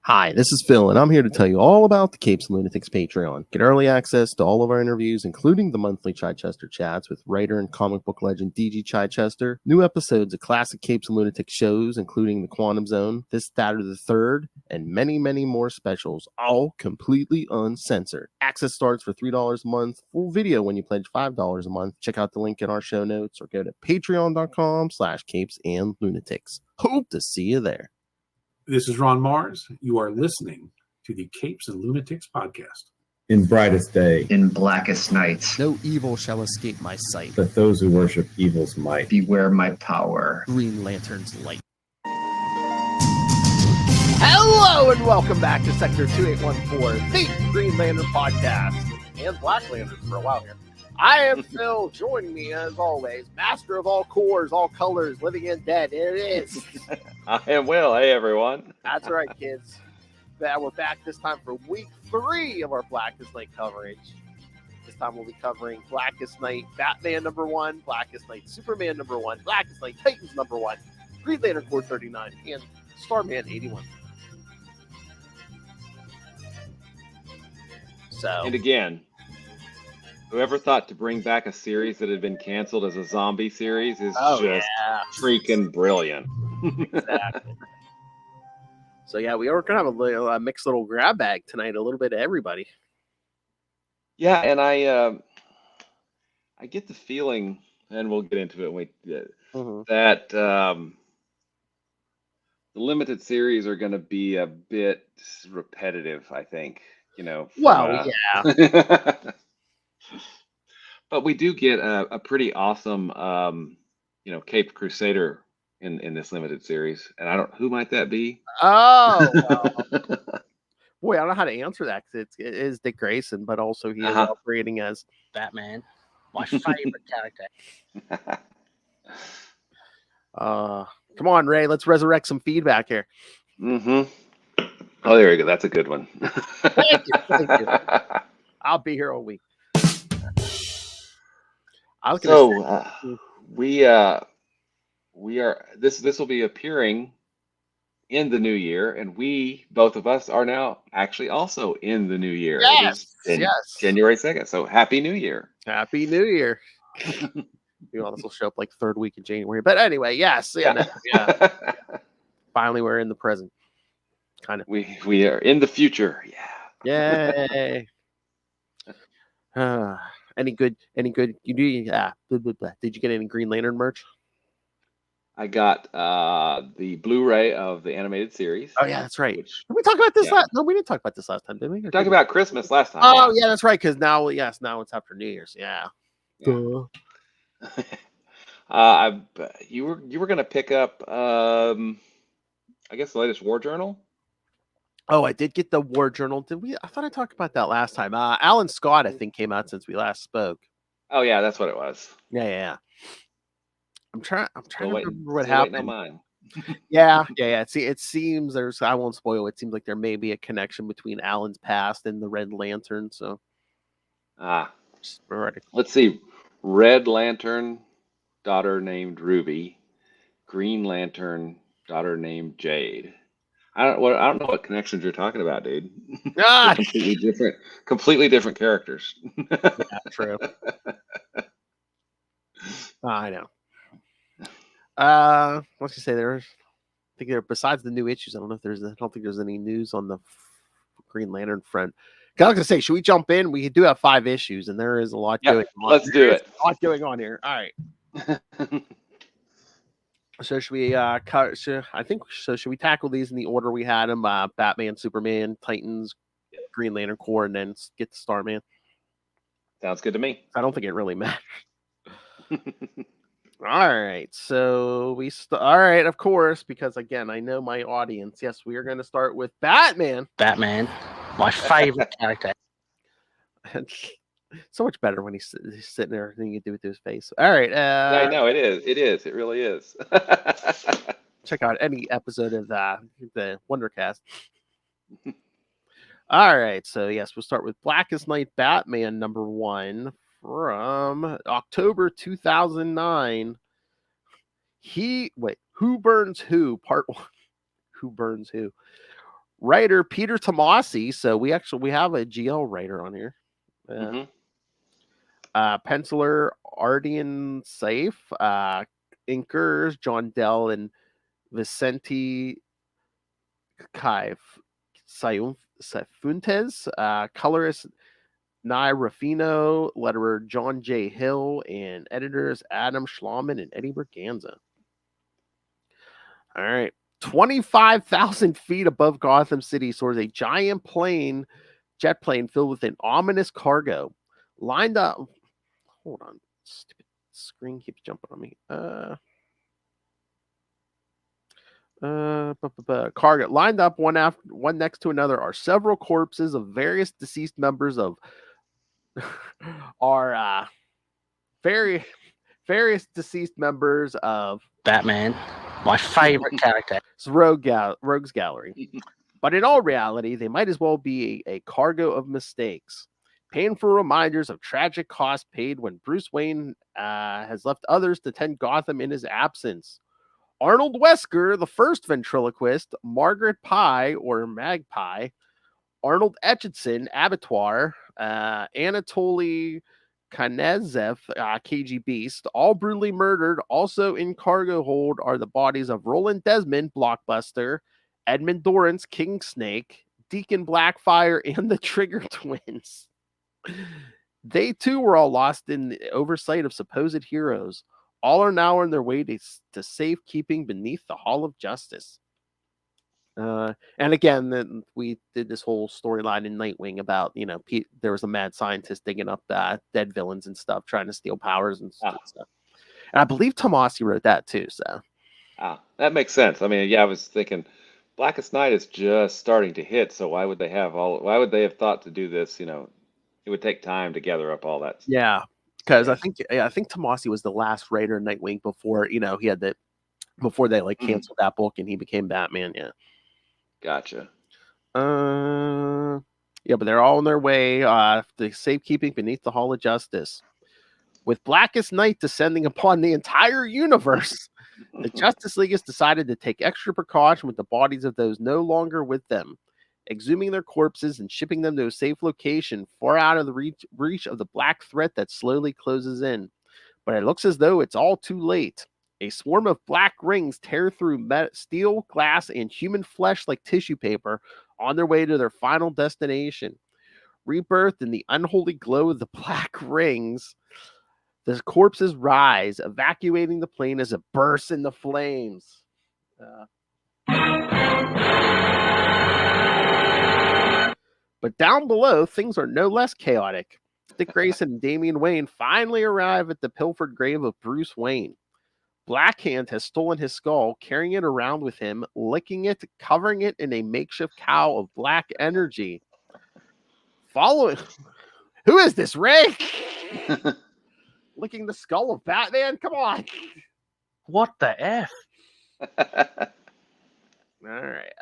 Hi, this is Phil, and I'm here to tell you all about the Capes and Lunatics Patreon. Get early access to all of our interviews, including the monthly Chichester chats with writer and comic book legend D.G. Chichester, new episodes of classic Capes and Lunatics shows, including The Quantum Zone, This, That, or the Third, and many, many more specials, all completely uncensored. Access starts for $3 a month, full video when you pledge $5 a month. Check out the link in our show notes or go to patreon.com/capesandlunatics. Hope to see you there. This is Ron Mars. You are listening to the Capes and Lunatics podcast. In brightest day, in blackest nights, no evil shall escape my sight, but those who worship evil's might. Beware my power. Green Lantern's light. Hello and welcome back to Sector 2814, the Green Lantern podcast, and Black Lantern for a while here. I am Phil. Joining me, as always, master of all cores, all colors, living and dead. There it is. I am Will. Hey, everyone. That's right, kids. We're back this time for week 3 of our Blackest Night coverage. This time we'll be covering Blackest Night Batman #1, Blackest Night Superman #1, Blackest Night Titans #1, Green Lantern Corps 39, and Starman 81. And again, whoever thought to bring back a series that had been canceled as a zombie series is freaking brilliant. Exactly. So yeah, we are gonna have a mixed little grab bag tonight, a little bit of everybody. Yeah, and I get the feeling, and we'll get into it that the limited series are going to be a bit repetitive. I think, yeah. But we do get a pretty awesome, Cape Crusader in this limited series, and who might that be? Oh, boy, I don't know how to answer that because it is Dick Grayson, but also he is operating as Batman, my favorite character. Come on, Ray, let's resurrect some feedback here. Mm-hmm. Oh, there we go. That's a good one. Thank you. I'll be here all week. We are. This will be appearing in the new year, and both of us are now actually also in the new year. Yes. January 2nd. So happy New Year. Happy New Year. This will show up like third week of January, but anyway, yes, yeah. Finally, we're in the present. Kind of. We are in the future. Yeah. Yay. Any good? You do? Yeah. Did you get any Green Lantern merch? I got the Blu-ray of the animated series. Oh yeah, that's right. Did we talk about this last? No, we didn't talk about this last time, did we? We talked about Christmas last time. Oh yeah, that's right. Because now it's after New Year's. Yeah. You were gonna pick up I guess the latest War Journal. Oh, I did get the War Journal. Did we? I thought I talked about that last time. Alan Scott, I think, came out since we last spoke. Oh yeah, that's what it was. Yeah. I'm trying to remember what happened. On mine. Yeah. See, it seems I won't spoil. It seems like there may be a connection between Alan's past and the Red Lantern. So, let's see. Red Lantern, daughter named Ruby. Green Lantern, daughter named Jade. I don't know what connections you're talking about, dude. Completely different characters. Yeah, true. I know. Let's just say besides the new issues, I don't think there's any news on the Green Lantern front. I was gonna say, should we jump in? We do have 5 issues, and there is a lot going on. Let's do it. A lot going on here. All right. So should we should we tackle these in the order we had them? Batman, Superman, Titans, Green Lantern Corps, and then get to Starman. Sounds good to me. I don't think it really matters. All right, so all right, of course, because again, I know my audience. Yes, we are going to start with Batman. Batman, my favorite character. So much better when he's sitting there than you can do it to his face. All right. I know it is. It is. It really is. Check out any episode of the Wondercast. All right. So yes, we'll start with Blackest Night Batman #1 from October 2009. Who Burns Who? Part 1. Who Burns Who? Writer Peter Tomasi. So we have a GL writer on here. Mhm. Penciler Ardian Saif. Inkers John Dell and Vicente Kai Fuentes. Colorist Nye Ruffino, letterer John J. Hill, and editors Adam Schlauman and Eddie Berganza. All right. 25,000 feet above Gotham City soars a giant jet plane filled with an ominous cargo. Lined up. Hold on. Stupid screen keeps jumping on me. Cargo lined up one next to another are several corpses of various deceased members of our various deceased members of Batman, my favorite character. Rogues Gallery. But in all reality, they might as well be a cargo of mistakes. Painful reminders of tragic costs paid when Bruce Wayne has left others to tend Gotham in his absence. Arnold Wesker, the first ventriloquist, Margaret Pye, or Magpie, Arnold Etchison, Abattoir, Anatoly Kanazev, KG Beast, all brutally murdered. Also in cargo hold are the bodies of Roland Desmond, Blockbuster, Edmund Dorrance, King Snake, Deacon Blackfire, and the Trigger Twins. They too were all lost in the oversight of supposed heroes. All are now on their way to safekeeping beneath the Hall of Justice. And again, we did this whole storyline in Nightwing about, there was a mad scientist digging up dead villains and stuff, trying to steal powers and stuff. And I believe Tomasi wrote that too. So, that makes sense. I mean, yeah, I was thinking Blackest Night is just starting to hit, so why would they have thought to do this? It would take time to gather up all that. Yeah, because I think Tomasi was the last writer in Nightwing before he had before they canceled that book and he became Batman. Yeah. Gotcha. Yeah, but they're all on their way to safekeeping beneath the Hall of Justice. With Blackest Night descending upon the entire universe, the Justice League has decided to take extra precaution with the bodies of those no longer with them, exhuming their corpses and shipping them to a safe location far out of the reach of the black threat that slowly closes in. But it looks as though it's all too late. A swarm of black rings tear through steel, glass, and human flesh like tissue paper on their way to their final destination. Rebirthed in the unholy glow of the black rings, the corpses rise, evacuating the plane as it bursts into flames. But down below, things are no less chaotic. Dick Grayson and Damian Wayne finally arrive at the pilfered grave of Bruce Wayne. Blackhand has stolen his skull, carrying it around with him, licking it, covering it in a makeshift cow of black energy. Following... Who is this, Ray? Licking the skull of Batman? Come on. What the F? All right.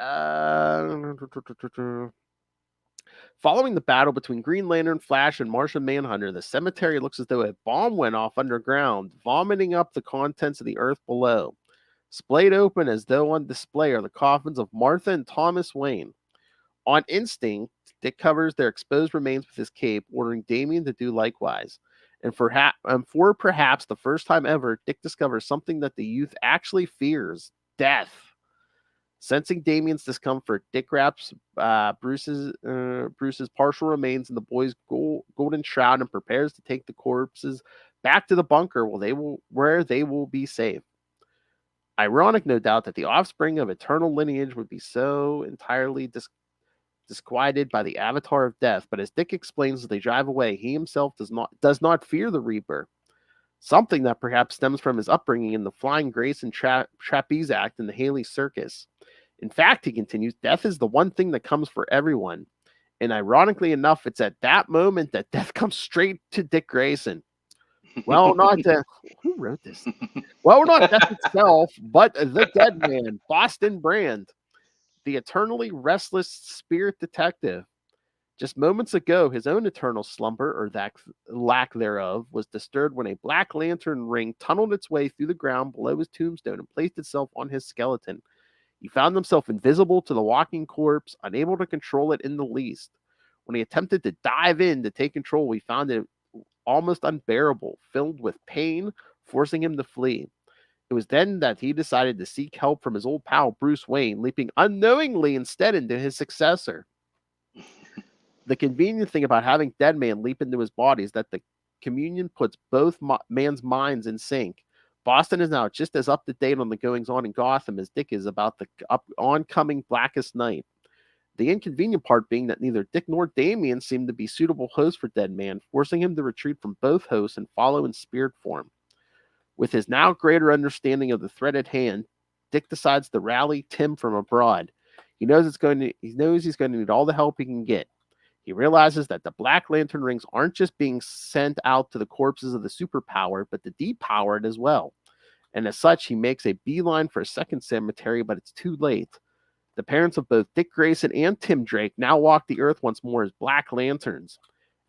Following the battle between Green Lantern, Flash, and Martian Manhunter, the cemetery looks as though a bomb went off underground, vomiting up the contents of the earth below. Splayed open as though on display are the coffins of Martha and Thomas Wayne. On instinct, Dick covers their exposed remains with his cape, ordering Damian to do likewise. And for perhaps the first time ever, Dick discovers something that the youth actually fears: death. Sensing Damian's discomfort, Dick wraps Bruce's partial remains in the boy's golden shroud and prepares to take the corpses back to the bunker where they will be safe. Ironic, no doubt, that the offspring of eternal lineage would be so entirely disquieted by the avatar of death, but as Dick explains as they drive away, he himself does not fear the Reaper. Something that perhaps stems from his upbringing in the Flying Grace and Trapeze Act in the Haley Circus. In fact, he continues, death is the one thing that comes for everyone. And ironically enough, it's at that moment that death comes straight to Dick Grayson. Well, who wrote this? Well, not death itself, but the dead man, Boston Brand, the eternally restless spirit detective. Just moments ago, his own eternal slumber, or that lack thereof, was disturbed when a black lantern ring tunneled its way through the ground below his tombstone and placed itself on his skeleton. He found himself invisible to the walking corpse, unable to control it in the least. When he attempted to dive in to take control, he found it almost unbearable, filled with pain, forcing him to flee. It was then that he decided to seek help from his old pal Bruce Wayne, leaping unknowingly instead into his successor. The convenient thing about having Deadman leap into his body is that the communion puts both man's minds in sync. Boston is now just as up to date on the goings on in Gotham as Dick is about the oncoming Blackest Night. The inconvenient part being that neither Dick nor Damian seem to be suitable hosts for Deadman, forcing him to retreat from both hosts and follow in spirit form. With his now greater understanding of the threat at hand, Dick decides to rally Tim from abroad. He knows he's going to need all the help he can get. He realizes that the Black Lantern rings aren't just being sent out to the corpses of the superpowered, but the depowered as well. And as such, he makes a beeline for a second cemetery, but it's too late. The parents of both Dick Grayson and Tim Drake now walk the earth once more as Black Lanterns.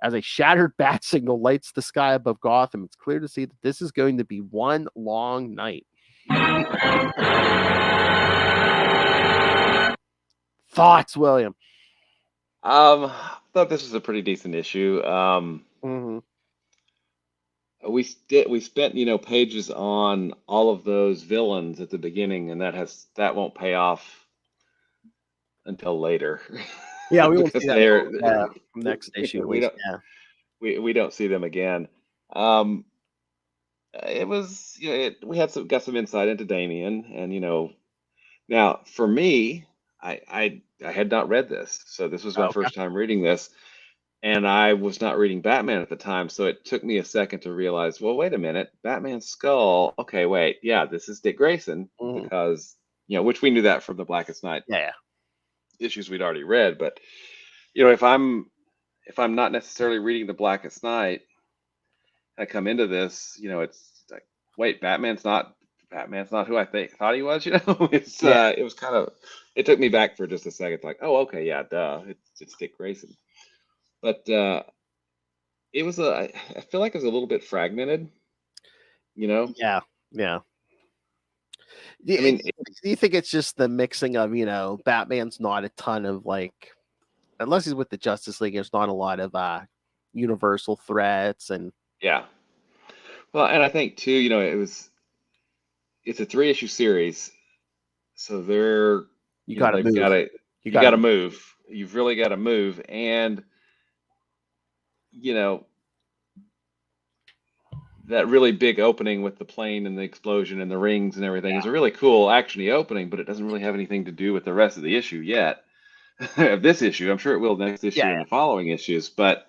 As a shattered bat signal lights the sky above Gotham, it's clear to see that this is going to be one long night. Thoughts, William? I thought this was a pretty decent issue. We spent pages on all of those villains at the beginning, and that won't pay off until later. Yeah, we won't because see that they're next issue. we don't we don't see them again. It was we got some insight into Damian, and now for me, I had not read this, so this was my first time reading this. And I was not reading Batman at the time, so it took me a second to realize, well, wait a minute, Batman's skull. Okay, wait, yeah, this is Dick Grayson because which we knew that from the Blackest Night issues we'd already read. But if I'm not necessarily reading the Blackest Night, I come into this, it's like, wait, Batman's not who I thought he was. It's it was kind of, it took me back for just a second, like, oh, okay, yeah, duh, it's Dick Grayson. But it was I feel like it was a little bit fragmented, Yeah. I mean, do you think it's just the mixing of, Batman's not a ton of unless he's with the Justice League, there's not a lot of universal threats and well, and I think too, it's a 3-issue series, so you got to move. You've really got to move, and that really big opening with the plane and the explosion and the rings and everything is a really cool actiony opening, but it doesn't really have anything to do with the rest of the issue yet. This issue, I'm sure it will next issue and the following issues, but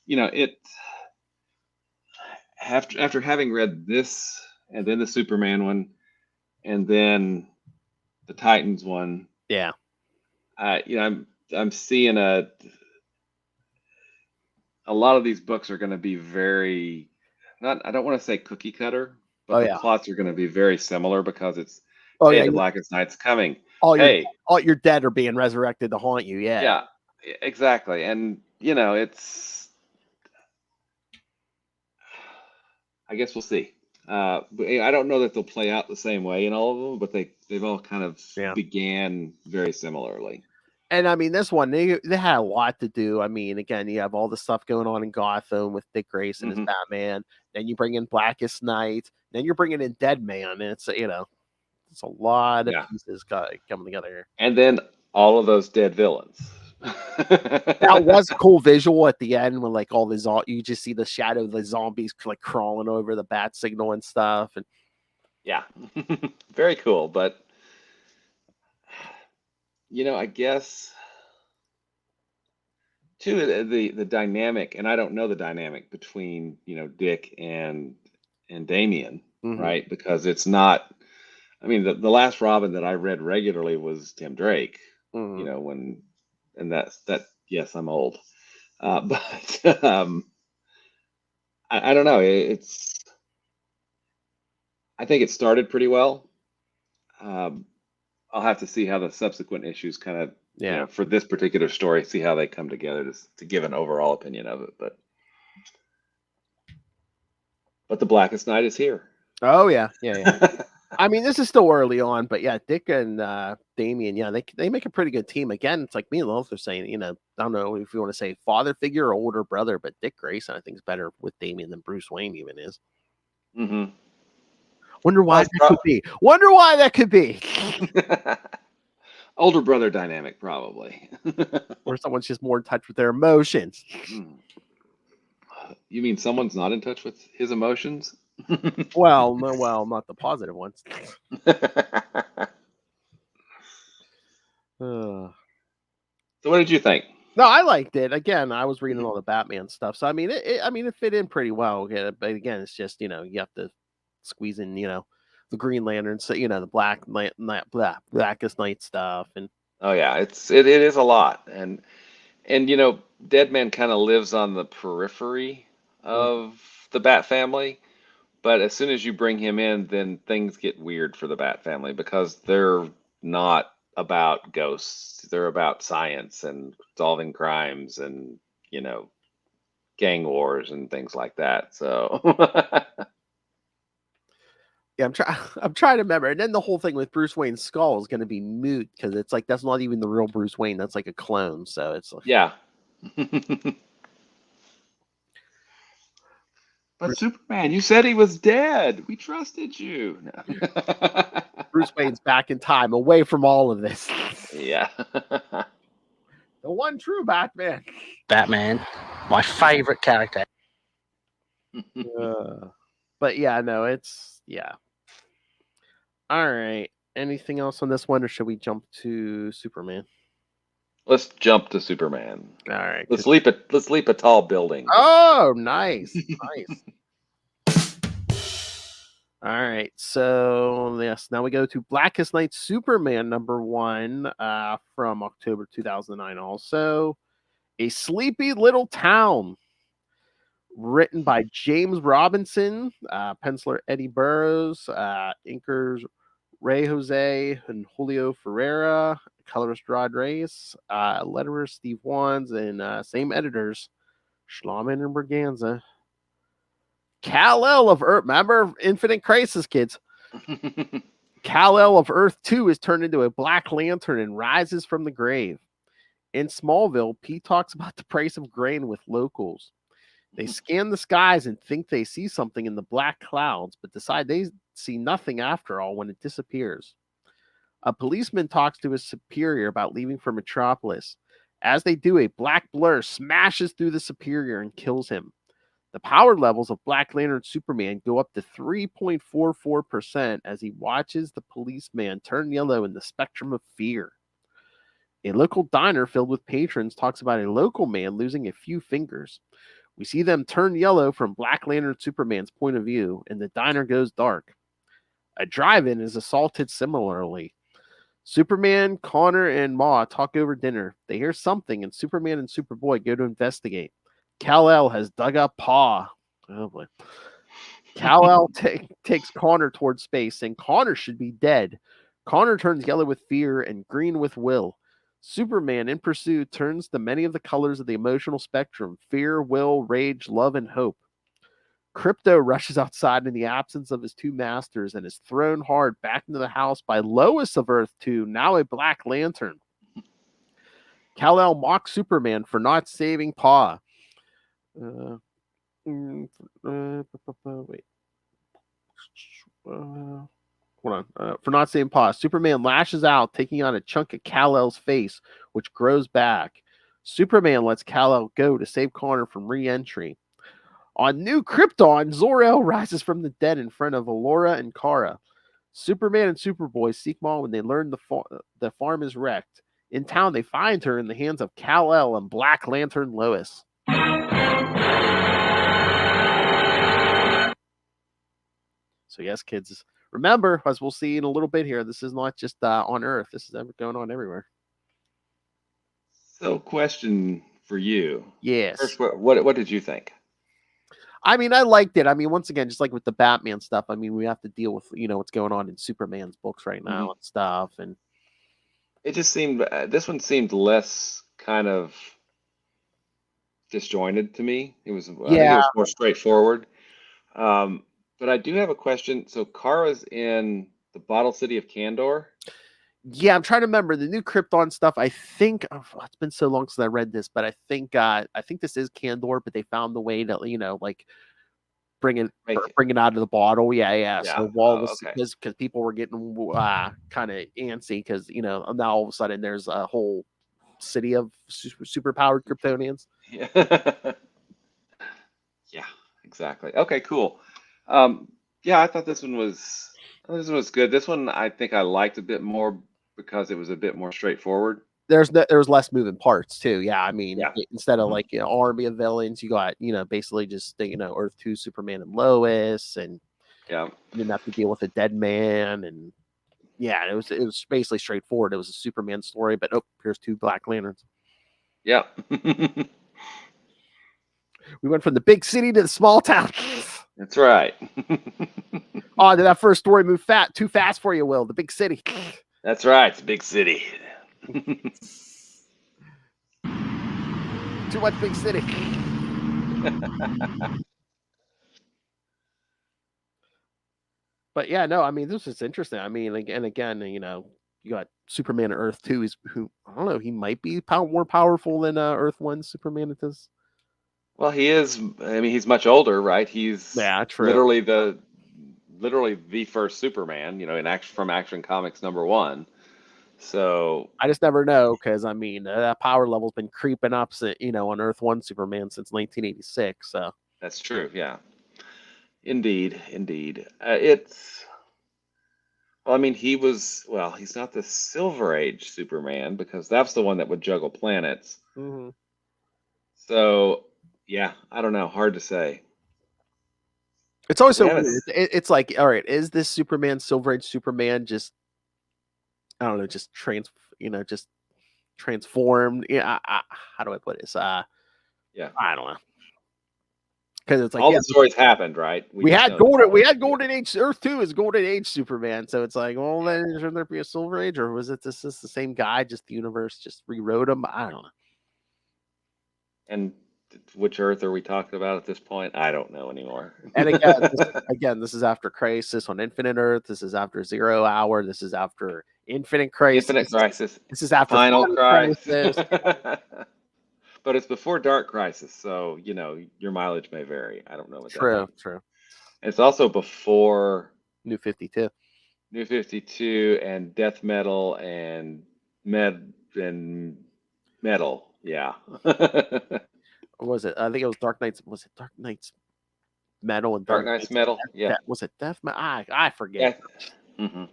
it after having read this and then the Superman one and then the Titans one, I'm seeing a lot of these books are going to be very, I don't want to say cookie cutter, but the plots are going to be very similar because it's, the Blackest Night's coming. All your dead are being resurrected to haunt you. Yeah, exactly. And, it's, I guess we'll see. But I don't know that they'll play out the same way in all of them, but they've all kind of began very similarly. And I mean, this one, they had a lot to do. I mean, again, you have all the stuff going on in Gotham with Dick Grayson as Batman. Then you bring in Blackest Night. Then you're bringing in Deadman. And it's, it's a lot of pieces coming together here. And then all of those dead villains. That was a cool visual at the end when all the you just see the shadow of the zombies crawling over the bat signal and stuff. And very cool. But I guess too the dynamic, and I don't know the dynamic between Dick and Damian, right? Because it's not. I mean, the last Robin that I read regularly was Tim Drake. And that. Yes, I'm old, but I don't know. I think it started pretty well. I'll have to see how the subsequent issues kind of, for this particular story, see how they come together to give an overall opinion of it. But the Blackest Night is here. Oh yeah. I mean, this is still early on, but yeah, Dick and Damien, yeah, they make a pretty good team. Again, it's like me and Loth are saying, I don't know if you want to say father figure or older brother, but Dick Grayson, I think, is better with Damien than Bruce Wayne even is. Mm-hmm. Wonder why that could be. Wonder why that could be. Older brother dynamic, probably. Or someone's just more in touch with their emotions. You mean someone's not in touch with his emotions? Well, no, not the positive ones. So what did you think? No, I liked it. Again, I was reading all the Batman stuff, so I mean, it fit in pretty well. Yeah, but again, it's just you have to squeeze in, the Green Lantern, so the Blackest Night stuff, and Oh yeah, it is a lot, and Deadman kind of lives on the periphery of the Bat family, but as soon as you bring him in, then things get weird for the Bat family because they're not about ghosts. They're about science and solving crimes and, gang wars and things like that. So yeah, I'm trying to remember. And then the whole thing with Bruce Wayne's skull is going to be moot because it's like that's not even the real Bruce Wayne. That's like a clone. So it's like, yeah. But Superman, you said he was dead. We trusted you. Bruce Wayne's back in time, away from all of this. Yeah. The one true Batman. Batman, my favorite character. But yeah, no, yeah. All right. Anything else on this one, or should we jump to Superman? Let's jump to Superman. All right. Let's leap a tall building. Oh, nice. Nice. All right. So yes, now we go to Blackest Night Superman #1 from October 2009. Also, A Sleepy Little Town. Written by James Robinson, penciler Eddie Burrows, inkers Ray Jose and Julio Ferreira, colorist Rod Reyes, letterer Steve Wands, and same editors, Schlauman and Berganza. Kal-El of Earth, remember Infinite Crisis, kids? Kal-El of Earth 2 is turned into a Black Lantern and rises from the grave. In Smallville, Pete talks about the price of grain with locals. They scan the skies and think they see something in the black clouds, but decide they see nothing after all when it disappears. A policeman talks to his superior about leaving for Metropolis. As they do, a black blur smashes through the superior and kills him. The power levels of Black Lantern Superman go up to 3.44% as he watches the policeman turn yellow in the spectrum of fear. A local diner filled with patrons talks about a local man losing a few fingers. We see them turn yellow from Black Lantern Superman's point of view, and the diner goes dark. A drive-in is assaulted similarly. Superman, Connor, and Ma talk over dinner. They hear something, and Superman and Superboy go to investigate. Kal-El has dug up Pa. Oh boy. Kal-El takes Connor towards space, and Connor should be dead. Connor turns yellow with fear and green with will. Superman, in pursuit, turns to many of the colors of the emotional spectrum: fear, will, rage, love, and hope. Crypto rushes outside in the absence of his two masters and is thrown hard back into the house by Lois of Earth 2, now a Black Lantern. Kal-El mocks Superman for not saving Pa. Wait. Hold on. For not saying pause, Superman lashes out, taking on a chunk of Kal-El's face, which grows back. Superman lets Kal-El go to save Connor from re-entry. On New Krypton, Zor-El rises from the dead in front of Alora and Kara. Superman and Superboy seek Mom when they learn the farm is wrecked. In town, they find her in the hands of Kal-El and Black Lantern Lois. So yes, kids, remember, as we'll see in a little bit here, this is not just on Earth. This is going on everywhere. So, question for you. Yes. First, what did you think? I mean, I liked it. I mean, once again, just like with the Batman stuff, I mean, we have to deal with, what's going on in Superman's books right now and stuff. And it just seemed, this one seemed less kind of disjointed to me. I think it was more straightforward. But I do have a question. So Kara's in the Bottle City of Kandor. Yeah, I'm trying to remember the new Krypton stuff. I think it's been so long since I read this, but I think this is Kandor, but they found the way to like bring it out of the bottle. Yeah. So okay. because people were getting kind of antsy because now all of a sudden there's a whole city of super powered Kryptonians. Yeah. Yeah, exactly. Okay, cool. Yeah, I thought this one was good. This one I think I liked a bit more because it was a bit more straightforward. There was less moving parts too. Yeah, I mean, Yeah. instead of like army of villains, you got basically just Earth 2 Superman and Lois, and Yeah. you didn't have to deal with a dead man, and yeah, it was basically straightforward. It was a Superman story, but here's 2 Black Lanterns. Yeah. We went from the big city to the small town. That's right. Oh, did that first story move too fast for you, Will? The big city. That's right. It's a big city. Too much big city. But yeah, no, I mean, this is interesting. I mean, and again, you got Superman at Earth 2, who I don't know, he might be more powerful than Earth 1 Superman at this. Well, he is. I mean, he's much older, right? He's true. literally the first Superman, from Action Comics #1. So I just never know because I mean that power level's been creeping up, on Earth 1 Superman since 1986. So that's true. Yeah, indeed. Well, I mean, he's not the Silver Age Superman because that's the one that would juggle planets. Mm-hmm. So yeah, I don't know. Hard to say. It's always so weird. It's like, all right, is this Superman, Silver Age Superman, just I don't know, just just transformed? Yeah, how do I put this? Yeah, I don't know. Because it's like all the stories happened, right? We had Golden Age. Earth 2 is Golden Age Superman. So it's like, well, then shouldn't there be a Silver Age, or was it this the same guy? Just the universe just rewrote him. I don't know. And which Earth are we talking about at this point? I don't know anymore. And again, this is after Crisis on Infinite Earth. This is after 0 Hour. This is after Infinite Crisis. This is after Final Crisis. But it's before Dark Crisis, so your mileage may vary. I don't know what that means. True. It's also before New 52. New 52 and Death Metal and Metal. Yeah. Or was it? I think it was Dark Knights. Was it Dark Knights Metal and Dark Knights Metal? Yeah. Was it Death Metal? I forget. Yeah. Mm-hmm.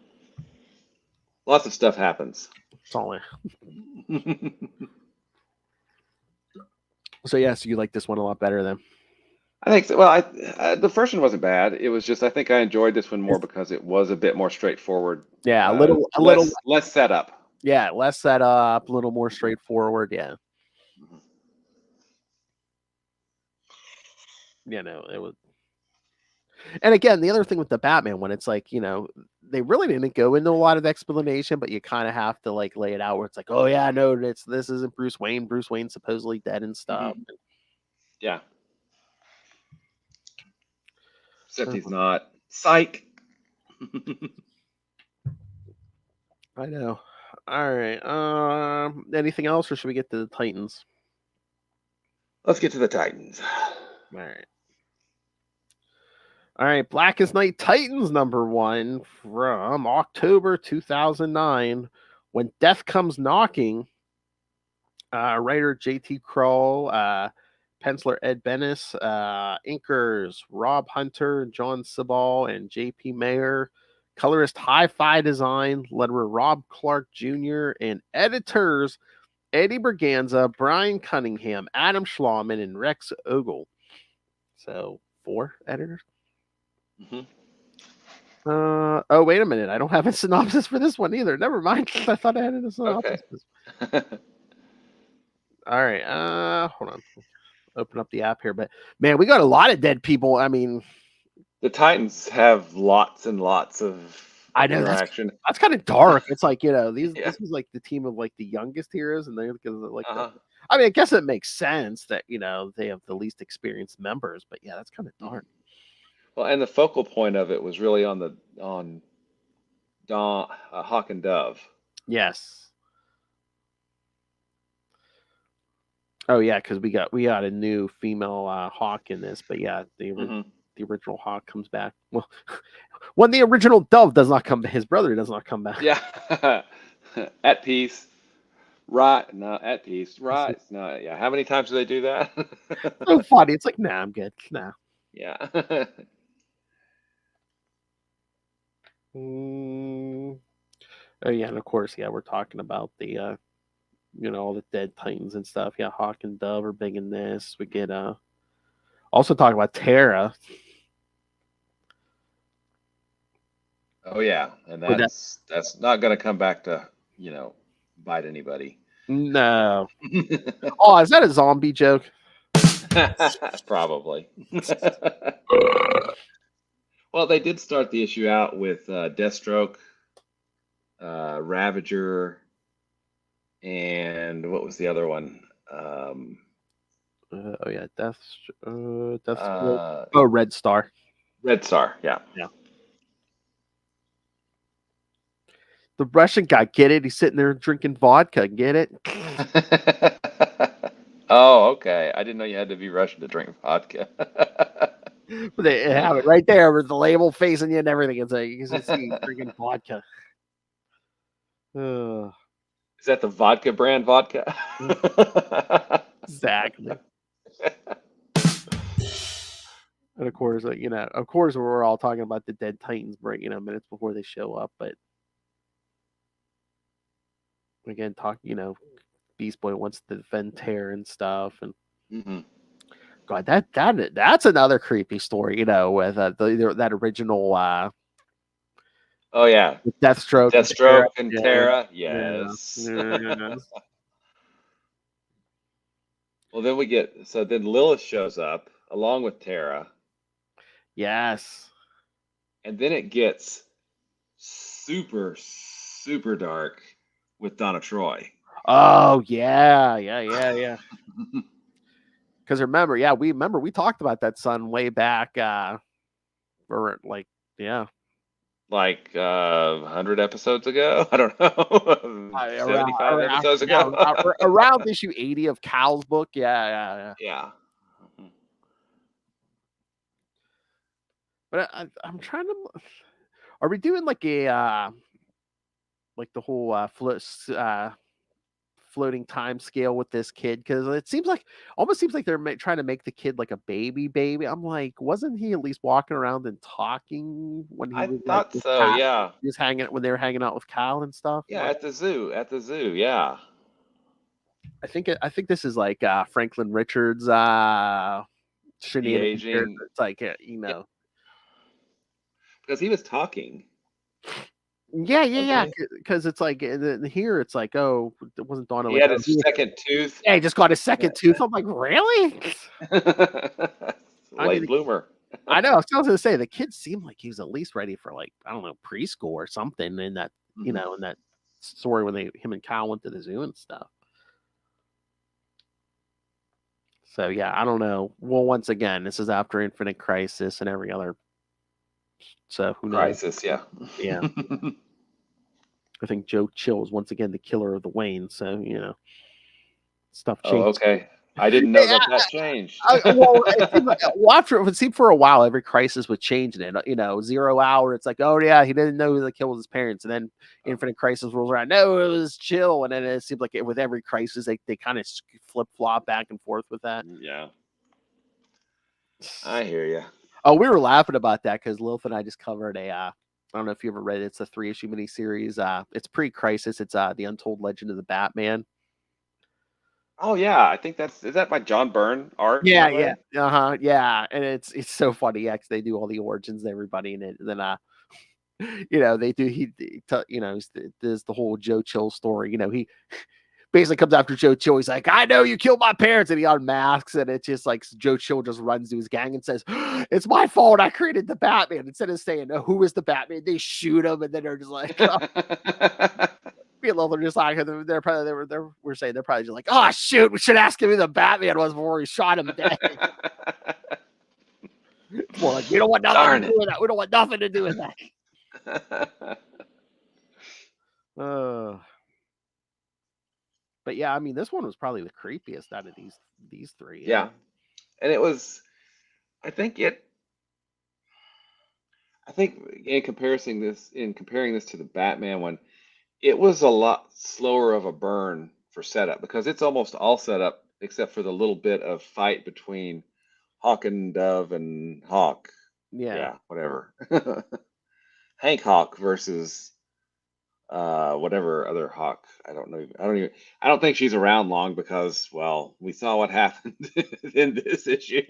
Lots of stuff happens. Solid. So yes, you like this one a lot better then. I think so. Well, the first one wasn't bad. It was just I think I enjoyed this one more because it was a bit more straightforward. Yeah, a little less setup. Yeah, less setup, a little more straightforward. Yeah. It was. And again, the other thing with the Batman one, it's like, they really didn't go into a lot of explanation, but you kind of have to like lay it out where it's like, oh yeah, no, this isn't Bruce Wayne. Bruce Wayne's supposedly dead and stuff. Mm-hmm. Yeah. Except he's not. Psych. I know. All right. Anything else, or should we get to the Titans? Let's get to the Titans. All right. Blackest Night Titans #1 from October 2009. When Death Comes Knocking. Writer J.T. Kroll, penciler Ed Bennis, inkers Rob Hunter, John Sibal, and J.P. Mayer, colorist Hi-Fi Design, letterer Rob Clark Jr., and editors Eddie Berganza, Brian Cunningham, Adam Schlauman, and Rex Ogle. So 4 editors. Mm-hmm. Oh, wait a minute. I don't have a synopsis for this one either. Never mind. I thought I had a synopsis. Okay. All right. Hold on. Open up the app here. But man, we got a lot of dead people. I mean, the Titans have lots and lots of interaction. That's kind of dark. It's like, this was like the team of like the youngest heroes, and they're like I mean, I guess it makes sense that they have the least experienced members, but yeah, that's kind of dark. Well, and the focal point of it was really on Hawk and Dove. Yes. Oh yeah, because we got a new female Hawk in this, but yeah, the original Hawk comes back. Well, when the original Dove does not come back, his brother does not come back. Yeah. At peace. Right. No, at peace. Right. No, yeah. How many times do they do that? So funny. It's like, nah, I'm good. Nah. Yeah. Oh yeah, and of course, yeah, we're talking about the all the dead Titans and stuff. Yeah, Hawk and Dove are big in this. We get also talking about Terra. Oh yeah, and But that's not going to come back to bite anybody. No. Oh, is that a zombie joke? Probably. Well, they did start the issue out with Deathstroke, Ravager, and what was the other one? Oh yeah, Deathstroke. Oh, Red Star. Red Star, yeah. Yeah. The Russian guy, get it? He's sitting there drinking vodka. Get it? Oh, okay. I didn't know you had to be Russian to drink vodka. But they have it right there with the label facing you and everything. It's like you can see he's drinking vodka. Is that the vodka brand vodka? Exactly. And of course, we're all talking about the dead Titans, minutes before they show up. But again, Beast Boy wants to defend Terra and stuff, and God, that's another creepy story, with that original. Oh yeah, Deathstroke and Terra. Yes. Yeah. Well, then then Lilith shows up along with Terra. Yes. And then it gets super, super dark with Donna Troy. Oh yeah. Because we talked about that son way back, for like 100 episodes ago. I don't know. 75 episodes ago. Around issue 80 of Cal's book. Yeah. But I'm trying to. Are we doing like a like the whole floating time scale with this kid? Because it almost seems like they're trying to make the kid like a baby. I'm like, wasn't he at least walking around and talking when he was? I thought so. Yeah. He was when they were hanging out with Cal and stuff. Yeah, at the zoo. Yeah. I think this is like Franklin Richards shenanigans. It's like because he was talking. Yeah. Because it's like here, it's like, oh, it wasn't Donna. He had his second tooth. Yeah, he just got his second tooth. I'm like, really? Late bloomer. I know. I was going to say the kid seemed like he was at least ready for preschool or something in that in that story when him and Kyle went to the zoo and stuff. So yeah, I don't know. Well, once again, this is after Infinite Crisis and every other. So who knows? Crisis, yeah. Yeah. I think Joe Chill is once again the killer of the Wayne. So stuff changed. Oh, okay. I didn't know that changed. It seemed for a while every crisis was changing it. 0 Hour, it's like, oh yeah, he didn't know that killed his parents, and then Infinite Crisis rolls around. No, it was Chill, and then it seemed like with every crisis they kind of flip flop back and forth with that. Yeah, I hear you. Oh, we were laughing about that because Lilith and I just covered I don't know if you ever read it. It's a 3-issue miniseries. It's pre-crisis. It's the Untold Legend of the Batman. Oh yeah, I think is that by John Byrne art? Yeah. Yeah, and it's so funny. Yeah, because they do all the origins and everybody in it, and then they do. There's the whole Joe Chill story. He basically comes after Joe Chill. He's like, I know you killed my parents, and he unmasks, and it's just like Joe Chill just runs to his gang and says, it's my fault. I created the Batman. Instead of saying, oh, who is the Batman? They shoot him, and then they're just like, they're just like, we're saying they're probably just like, oh shoot, we should ask him who the Batman was before we shot him dead. More like, we don't want nothing to do with that. We don't want nothing to do with that. But yeah, I mean, this one was probably the creepiest out of these three. Yeah. And it was, I think in comparing this to the Batman one, it was a lot slower of a burn for setup because it's almost all set up except for the little bit of fight between Hawk and Dove and Hawk. Yeah. Yeah, whatever. Hank Hawk versus whatever other Hawk. I don't think she's around long because, well, we saw what happened in this issue.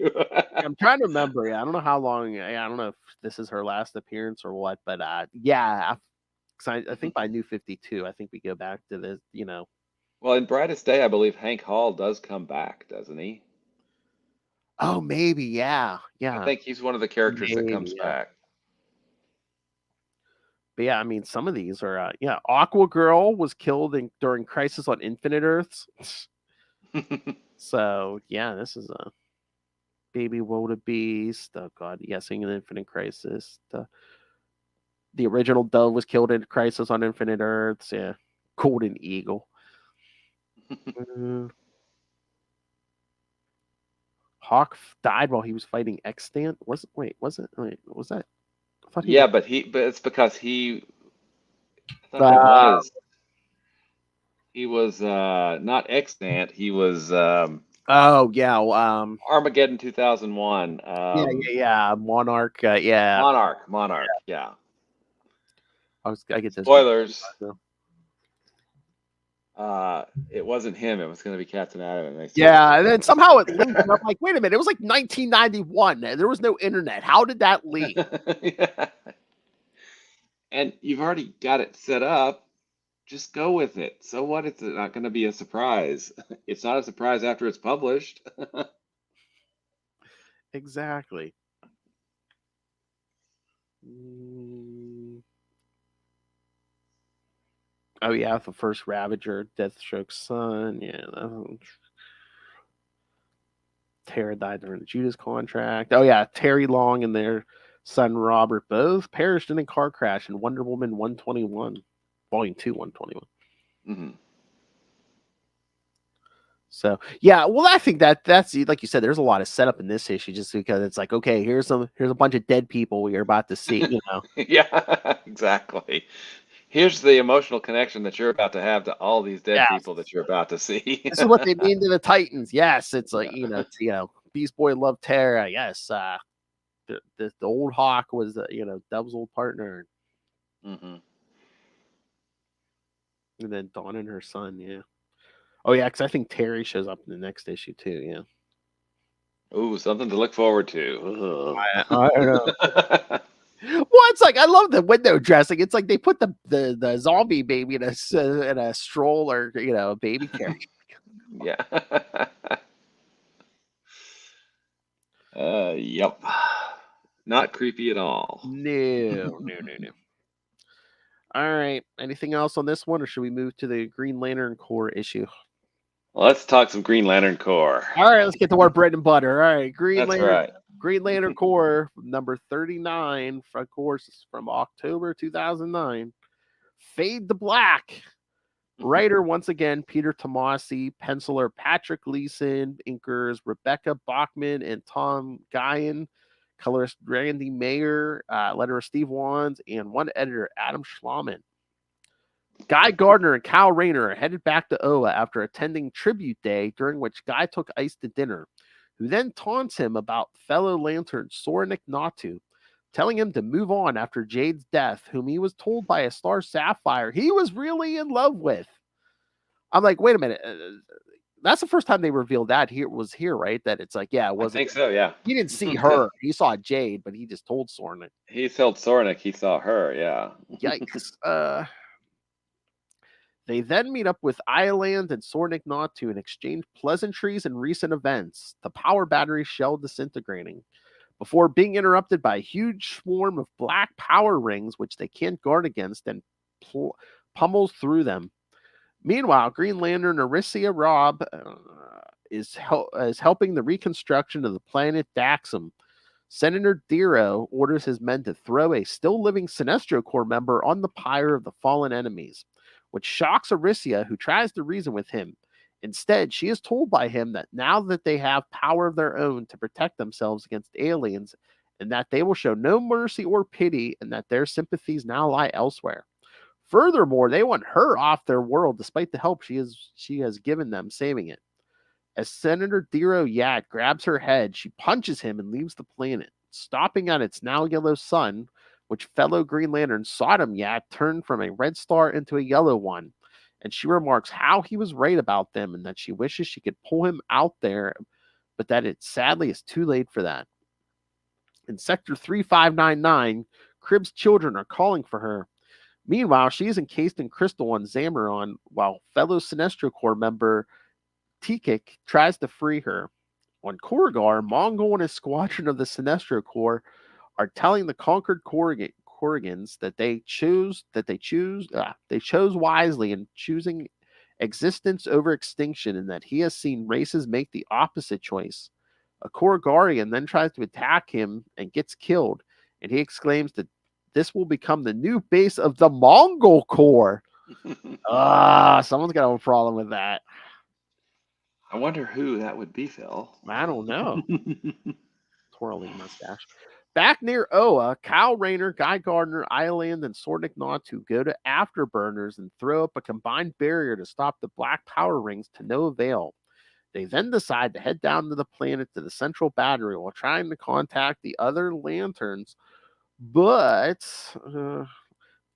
I'm trying to remember. Yeah, I don't know how long. I don't know if this is her last appearance or what, but yeah, 'cause I think by New 52, I think we go back to this. Well, in Brightest Day, I believe Hank Hall does come back, doesn't he? Oh, maybe. Yeah. I think he's one of the characters that comes Maybe, yeah. back. But yeah, I mean, some of these are. Aqua Girl was killed during Crisis on Infinite Earths. So yeah, this is a Baby Wildebeest. Oh God, yeah, Singing Infinite Crisis. The original Dove was killed in Crisis on Infinite Earths. Yeah, Golden Eagle. Hawk died while he was fighting Extant. Was that? I thought Yeah, but it's because I thought he was not extant. He was oh yeah, Armageddon 2001. yeah, Monarch. Yeah, Monarch. Yeah. I get this. Spoilers. It wasn't him. It was going to be Captain Adam. And and then somehow it leaked. And I'm like, wait a minute. It was like 1991. There was no internet. How did that leak? Yeah. And you've already got it set up. Just go with it. So what? It's not going to be a surprise. It's not a surprise after it's published. Exactly. Oh yeah, the first Ravager, Deathstroke's son. Yeah. Tara died during the Judas contract. Oh yeah, Terry Long and their son Robert both perished in a car crash in Wonder Woman 121, Volume 2, 121. Mm-hmm. So yeah, well, I think that's like you said. There's a lot of setup in this issue, just because it's like, okay, here's a bunch of dead people we are about to see. Yeah, exactly. Here's the emotional connection that you're about to have to all these dead people that you're about to see. This is what they mean to the Titans. Yes, it's like Beast Boy loved Tara. Yes, the old Hawk was Dove's old partner. Mm-hmm. And then Dawn and her son. Yeah. Oh yeah, because I think Terry shows up in the next issue too. Yeah. Ooh, something to look forward to. I don't know. Well, it's like I love the window dressing. It's like they put the zombie baby in a stroller, a baby carriage. Yeah. Yep. Not creepy at all. No. All right. Anything else on this one, or should we move to the Green Lantern Corps issue? Well, let's talk some Green Lantern Corps. All right, let's get to our bread and butter. All right, Green Lantern Corps number 39, of course, from October 2009. Fade to Black. Writer, once again, Peter Tomasi. Penciler, Patrick Leeson. Inkers, Rebecca Bachman and Tom Guyon. Colorist, Randy Mayer. Letterer, Steve Wands. And one editor, Adam Schlauman. Guy Gardner and Kyle Rayner are headed back to Oa after attending Tribute Day, during which Guy took Ice to dinner, who then taunts him about fellow Lantern Soranik Natu, telling him to move on after Jade's death, whom he was told by a Star Sapphire he was really in love with. I'm like, wait a minute. That's the first time they revealed that here, right? That it's like, yeah, it wasn't. I think so, yeah. He didn't see her. He saw Jade, but he just told Soranik. He told Soranik he saw her, yeah. Yikes. They then meet up with Island and Soranik Natu and exchange pleasantries and recent events, the power battery shell disintegrating, before being interrupted by a huge swarm of black power rings, which they can't guard against, and pummels through them. Meanwhile, Green Lantern Arisia Robb is helping the reconstruction of the planet Daxam. Senator Dero orders his men to throw a still living Sinestro Corps member on the pyre of the fallen enemies, which shocks Aricia, who tries to reason with him. Instead, she is told by him that now that they have power of their own to protect themselves against aliens, and that they will show no mercy or pity, and that their sympathies now lie elsewhere. Furthermore, they want her off their world despite the help she has given them saving it. As Senator Dero Yad grabs her head, she punches him and leaves the planet, stopping at its now yellow sun, which fellow Green Lantern Sodom Yad turned from a red star into a yellow one. And she remarks how he was right about them and that she wishes she could pull him out there, but that it sadly is too late for that. In Sector 3599, Crib's children are calling for her. Meanwhile, she is encased in crystal on Zamaron, while fellow Sinestro Corps member Tikik tries to free her. On Korrigar, Mongol and his squadron of the Sinestro Corps are telling the conquered Korrigans that they chose wisely in choosing existence over extinction, and that he has seen races make the opposite choice. A Korrigarian then tries to attack him and gets killed, and he exclaims that this will become the new base of the Mongol Corps. Someone's got a problem with that. I wonder who that would be, Phil. I don't know. Twirling mustache. Back near Oa, Kyle Rayner, Guy Gardner, Island, and Sornik Natu go to Afterburners and throw up a combined barrier to stop the Black Power Rings to no avail. They then decide to head down to the planet to the central battery while trying to contact the other lanterns, but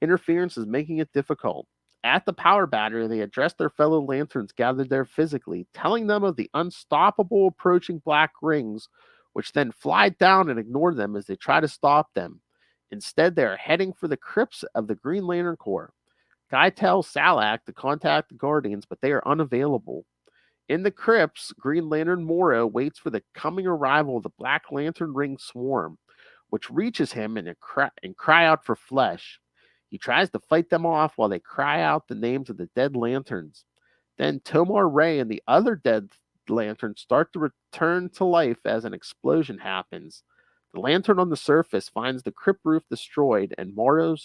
interference is making it difficult. At the power battery, they address their fellow lanterns gathered there physically, telling them of the unstoppable approaching black rings, which then fly down and ignore them as they try to stop them. Instead, they are heading for the crypts of the Green Lantern Corps. Guy tells Salak to contact the Guardians, but they are unavailable. In the crypts, Green Lantern Moro waits for the coming arrival of the Black Lantern Ring swarm, which reaches him and cry out for flesh. He tries to fight them off while they cry out the names of the dead lanterns. Then Tomar Ray and the other dead lanterns start to return to life as an explosion happens. The lantern on the surface finds the crypt roof destroyed, and Morrow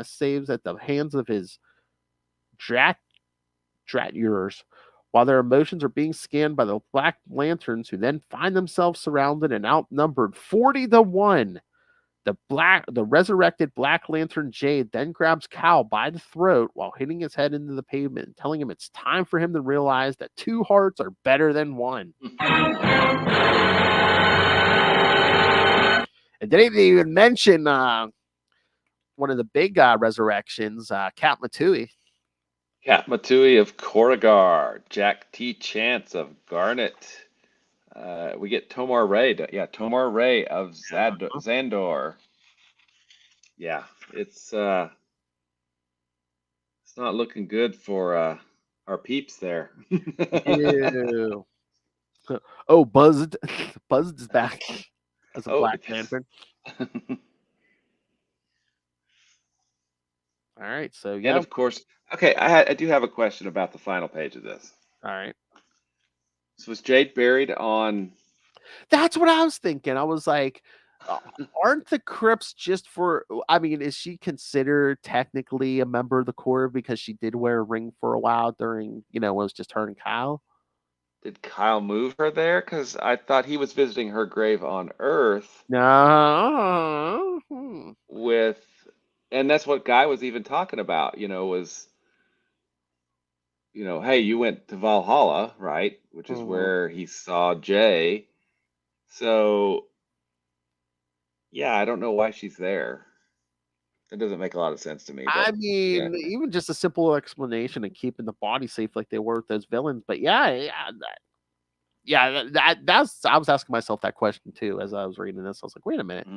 saves at the hands of his Dratures, while their emotions are being scanned by the Black Lanterns, who then find themselves surrounded and outnumbered 40-1. The resurrected Black Lantern Jade then grabs Cal by the throat while hitting his head into the pavement and telling him it's time for him to realize that two hearts are better than one. And didn't even mention one of the big resurrections, Cap Matui. Kat Matui of Korrigar, Jack T. Chance of Garnet. We get Tomar Ray. Tomar Ray of Xandor. Yeah, it's not looking good for our peeps there. Ew. Oh, Buzzed. Buzzed is back as a Black Lantern. All right, so yeah. And of course, okay, I do have a question about the final page of this. All right. So was Jade buried on? That's what I was thinking. I was like, aren't the crypts just for? I mean, is she considered technically a member of the Corps because she did wear a ring for a while during, when it was just her and Kyle? Did Kyle move her there? Because I thought he was visiting her grave on Earth. No. And that's what Guy was even talking about, was, hey, you went to Valhalla, right? Which is where he saw Jay. So, yeah, I don't know why she's there. That doesn't make a lot of sense to me. I mean, even just a simple explanation of keeping the body safe like they were with those villains. But that's I was asking myself that question too as I was reading this. I was like, wait a minute.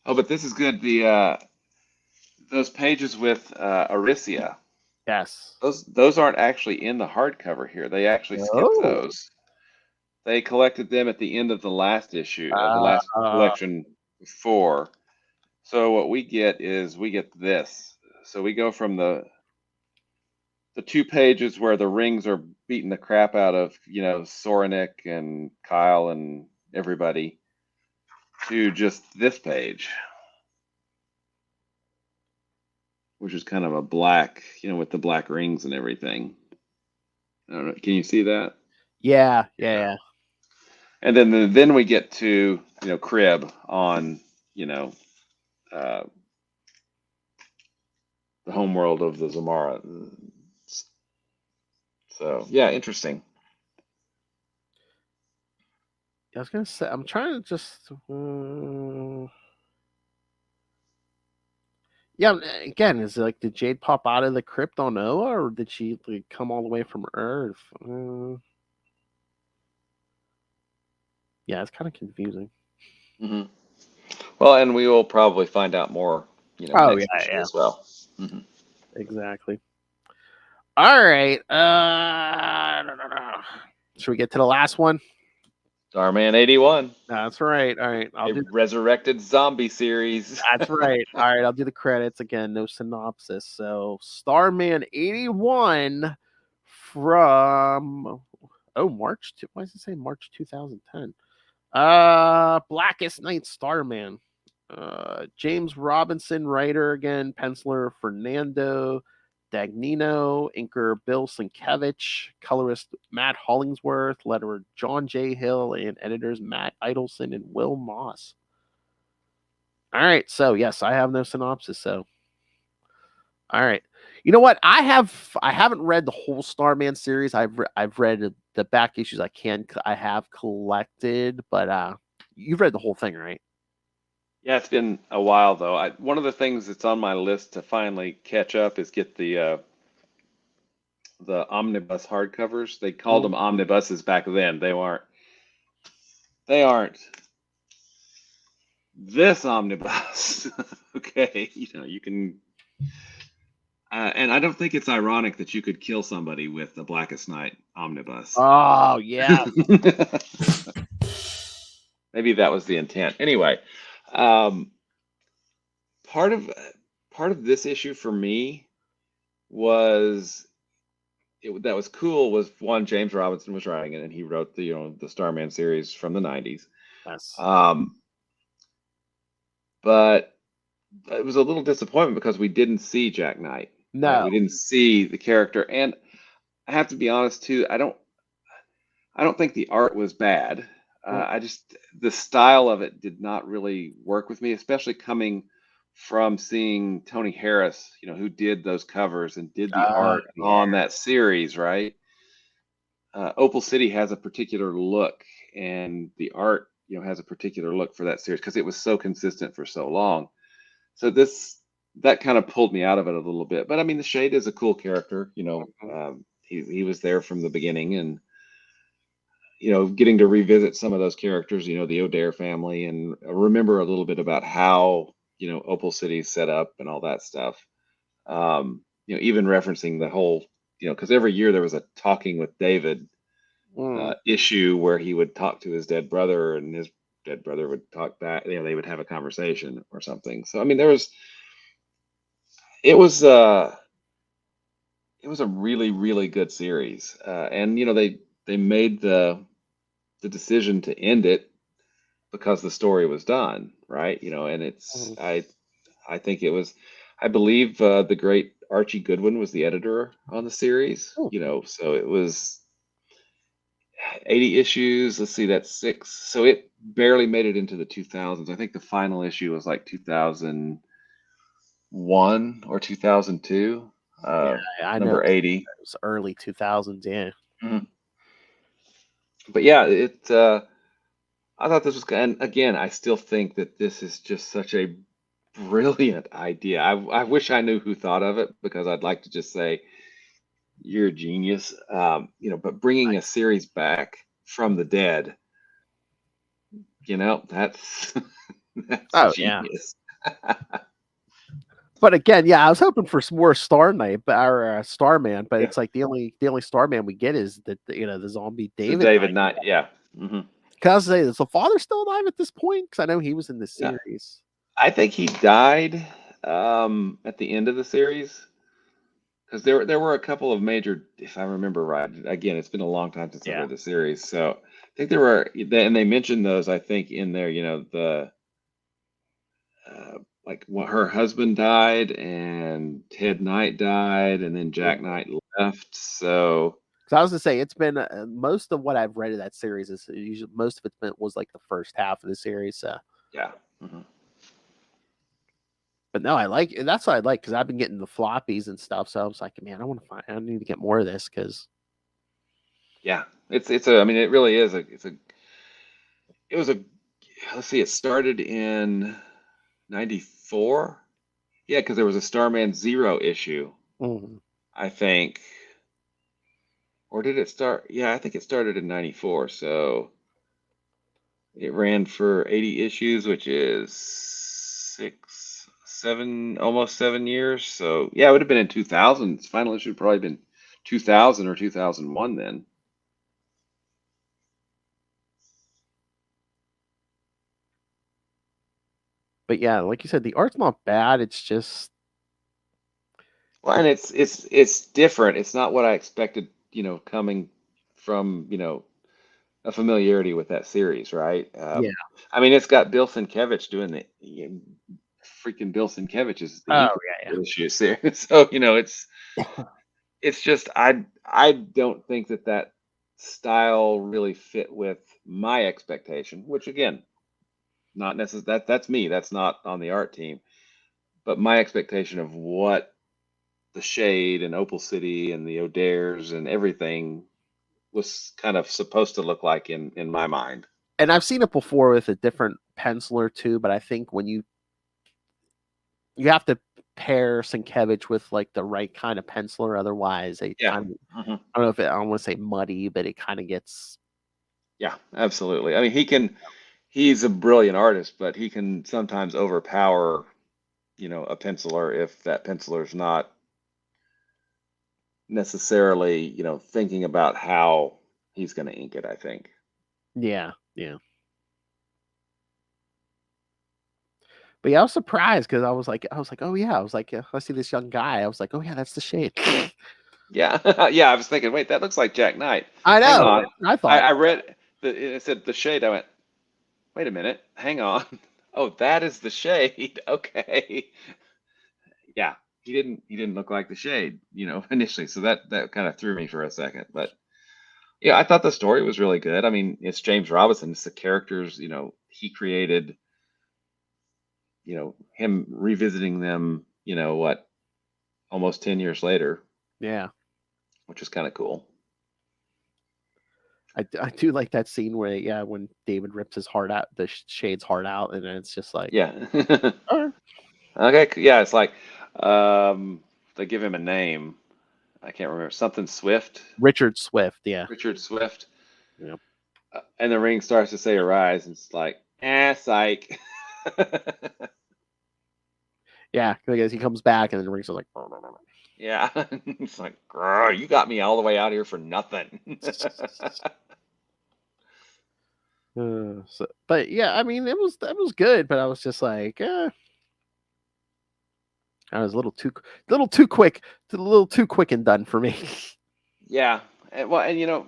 Oh, but this is good. Those pages with Aricia. Yes. Those aren't actually in the hardcover here. They actually skipped those. They collected them at the end of the last issue, the last collection before. So what we get this. So we go from the 2 pages where the rings are beating the crap out of, Soranik and Kyle and everybody, to just this page, which is kind of a black, with the black rings and everything. I don't know. Can you see that? Yeah. And then we get to Crib on uh, the homeworld of the Zamara. So yeah, interesting. I was gonna say, I'm trying to just. Yeah, again, is it like, did Jade pop out of the crypt on Oa, or did she like come all the way from Earth? Yeah, it's kind of confusing. Hmm. Well, and we will probably find out more, Oh next issue as well. Hmm. exactly. All right. Should we get to the last one? Starman 81, That's right. All right. a resurrected zombie series. That's right. All right. I'll do the credits again. No synopsis. So, Starman 81 from March. Why does it say March 2010? Blackest Night Starman. James Robinson, writer again, penciler Fernando Dagnino, inker Bill Sienkiewicz, colorist Matt Hollingsworth, letterer John J. Hill, and editors Matt Idelson and Will Moss. All right, so yes, I have no synopsis. So, all right, you know what? I haven't read the whole Starman series. I've read the back issues. I have collected, but you've read the whole thing, right? Yeah, it's been a while though. One of the things that's on my list to finally catch up is get the omnibus hardcovers. They called them omnibuses back then. They aren't this omnibus. Okay, you can. And I don't think it's ironic that you could kill somebody with the Blackest Night omnibus. Oh yeah. Maybe that was the intent. Anyway, part of this issue for me was that was cool was one, James Robinson was writing it, and he wrote the Starman series from the 90s. Yes. But it was a little disappointment because we didn't see Jack Knight. No, right? We didn't see the character, and I have to be honest too. I don't think the art was bad. I just the style of it did not really work with me, especially coming from seeing Tony Harris, who did those covers and did the art on that series, right? Opal City has a particular look, and the art, has a particular look for that series because it was so consistent for so long. So that kind of pulled me out of it a little bit. But I mean, the Shade is a cool character, he was there from the beginning, and getting to revisit some of those characters, the O'Dare family, and remember a little bit about how Opal City's set up and all that stuff. Even referencing the whole, because every year there was a Talking with David issue where he would talk to his dead brother, and his dead brother would talk back. They would have a conversation or something. So I mean, it was a really, really good series, and they made the decision to end it because the story was done, right? And it's I think it was, I believe the great Archie Goodwin was the editor on the series. So it was 80 issues. Let's see, that's 6. So it barely made it into the 2000s. I think the final issue was like 2001 or 2002. I Number know 80. it was early 2000s. Yeah. Mhm. But yeah, I thought this was, and again, I still think that this is just such a brilliant idea. I wish I knew who thought of it, because I'd like to just say, you're a genius. But bringing a series back from the dead, that's that's genius. But again, yeah, I was hoping for some more Starman, but it's like the only Starman we get is the zombie David. The David Knight, yeah. Mm-hmm. Can I say, is the father still alive at this point? Because I know he was in the series. I think he died at the end of the series, because there were a couple of major, if I remember right. Again, it's been a long time since I read the series, so I think there were, and they mentioned those, I think, in there. like her husband died and Ted Knight died and then Jack Knight left. So So I was gonna say it's been most of what I've read of that series is usually most of was like the first half of the series. So, yeah. Mhm. but no, that's what I like because I've been getting the floppies and stuff. So I was like, man, I need to get more of this because Yeah. I mean, it really is it was a, let's see, it started in 94. Yeah, because there was a Starman Zero issue, I think. Or did it start? Yeah, I think it started in 94. So it ran for 80 issues, which is almost 7 years. So yeah, it would have been in 2000. Its final issue would probably been 2000 or 2001 then. but yeah, like you said, the art's not bad. It's just Well, and it's different. It's not what I expected, coming from, a familiarity with that series, right? yeah. I mean, it's got Bill Sienkiewicz doing freaking Bill Sienkiewicz is the Oh ink yeah, issues there. So, it's just I don't think that style really fit with my expectation, which again, not necessarily that's me. That's not on the art team, but my expectation of what the Shade and Opal City and the O'Dares and everything was kind of supposed to look like in my mind. and I've seen it before with a different penciler too. But I think when you have to pair Sienkiewicz with like the right kind of penciler, otherwise it Yeah. kind of Mhm. I don't know if I don't want to say muddy, but it kind of gets Yeah, absolutely. I mean, he's a brilliant artist, but he can sometimes overpower, a penciler if that penciler's not necessarily, thinking about how he's going to ink it, I think. yeah. But yeah, I was surprised because I was like, oh yeah, I was like, I see this young guy. I was like, oh yeah, that's the Shade. Yeah. Yeah, I was thinking, wait, that looks like Jack Knight. I Hang know. on. I I, thought, I read it said the Shade. I went, wait a minute, hang on. Oh, that is the Shade. Okay. Yeah. He didn't look like the Shade, initially. So that kind of threw me for a second. But yeah, I thought the story was really good. I mean, it's James Robinson. It's the characters, he created, him revisiting them, what, almost 10 years later, yeah, which is kind of cool. I do like that scene where when David rips his heart out, the Shade's heart out, and then it's just like, Yeah. oh, Okay. Yeah. It's like, they give him a name. I can't remember, something Swift, Richard Swift, yeah, Richard Swift. yeah, And the ring starts to say arise. And it's like, psych. yeah, because he comes back and then the rings are like, Yeah. It's like, "Grr, you got me all the way out here for nothing." but yeah, I mean, that was good, but I was just like, I was a little too quick, a little too quick and done for me. Yeah. Well, and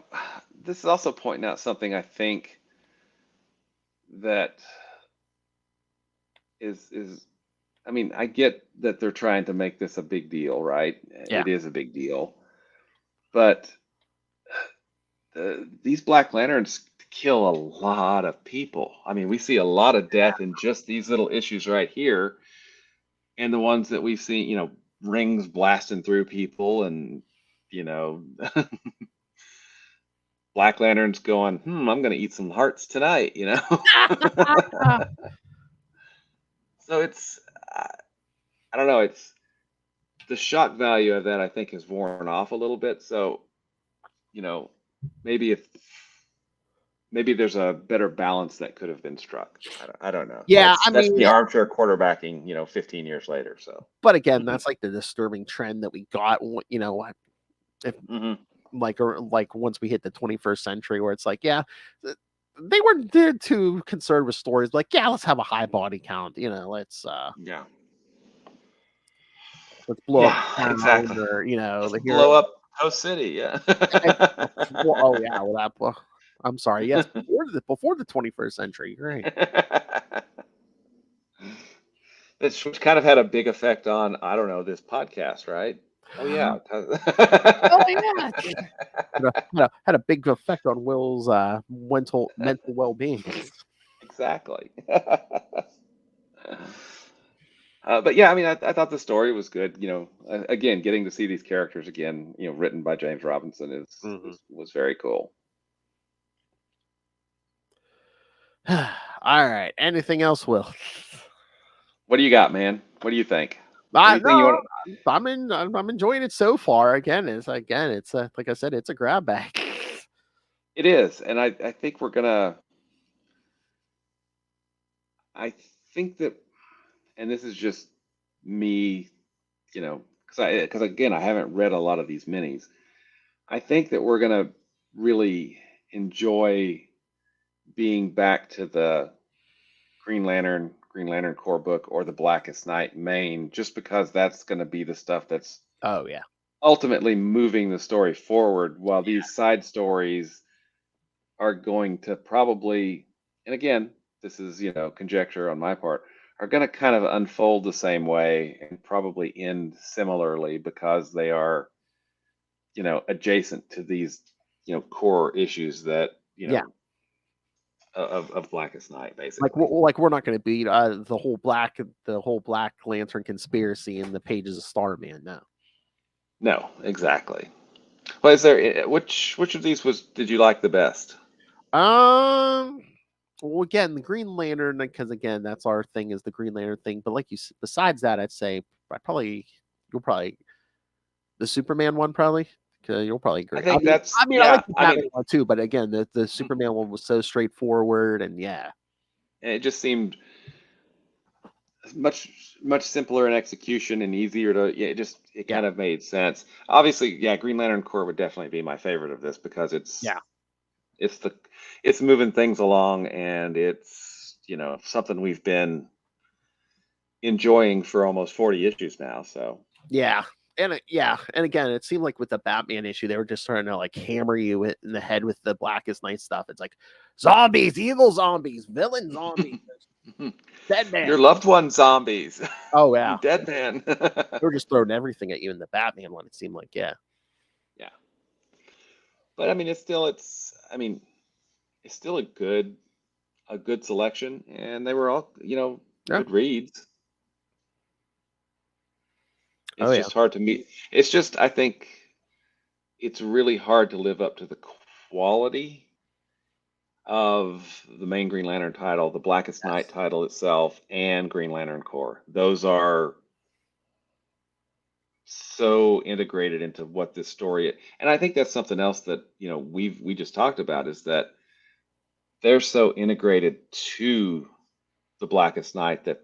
this is also pointing out something I think that is I mean, I get that they're trying to make this a big deal, right? Yeah. It is a big deal. But these Black Lanterns kill a lot of people. I mean, we see a lot of death in just these little issues right here. And the ones that we've seen, rings blasting through people and, you know, Black Lanterns going, I'm going to eat some hearts tonight, So it's, I don't know, it's the shock value of that, I think, has worn off a little bit. So, maybe maybe there's a better balance that could have been struck. I don't know. Yeah, That's the armchair quarterbacking, 15 years later. So, but again, that's like the disturbing trend that we got. If like once we hit the 21st century, where it's like, they weren't too concerned with stories. Like, let's have a high body count. Let's yeah, blow up town, exactly. or Let's the blow hero. up Coast City. Yeah. Oh yeah, well, I'm sorry. Yes, before the 21st century. Right. which kind of had a big effect on, I don't know, this podcast, right? Oh yeah. Oh yeah, had a big effect on Will's mental well-being. Exactly. But yeah, I mean, I thought the story was good. Again, getting to see these characters again, written by James Robinson was very cool. All right. Anything else, Will? What do you got, man? What do you think? Anything you No, want? I'm enjoying it so far. It's like I said, it's a grab bag. It is, and I think I think that, and this is just me, because again, I haven't read a lot of these minis. I think that we're gonna really enjoy being back to the Green Lantern core book or the Blackest Night main, just because that's going to be the stuff that's Oh yeah, ultimately moving the story forward, while these side stories are going to probably, and again, this is, conjecture on my part, are going to kind of unfold the same way and probably end similarly because they are, adjacent to these, core issues that, yeah. Of Blackest Night, Like basically. we're not going to beat the whole Black Lantern conspiracy in the pages of Starman. No. No, exactly. Well, is there which of these did you like the best? Well, again, the Green Lantern, because again, that's our thing, is the Green Lantern thing. But like besides that, I'd say you'll probably the Superman one probably. You'll probably agree. I think that's I yeah. like the Batman one too, but again, the Superman one was so straightforward, and yeah, it just seemed much simpler in execution and easier to. Yeah, it kind of made sense. Obviously, yeah, Green Lantern Corps would definitely be my favorite of this because it's moving things along, and it's something we've been enjoying for almost 40 issues now. So yeah. And again, it seemed like with the Batman issue, they were just trying to like hammer you in the head with the Blackest Night stuff. It's like zombies, evil zombies, villain zombies, dead man, your loved one zombies. Oh yeah, dead man. They were just throwing everything at you in the Batman one. It seemed like yeah. But I mean, it's still a good selection, and they were all good reads. It's just hard to meet. It's just, I think it's really hard to live up to the quality of the main Green Lantern title, the Blackest Night title itself, and Green Lantern Corps. Those are so integrated into what this story, and I think that's something else that we just talked about, is that they're so integrated to the Blackest Night that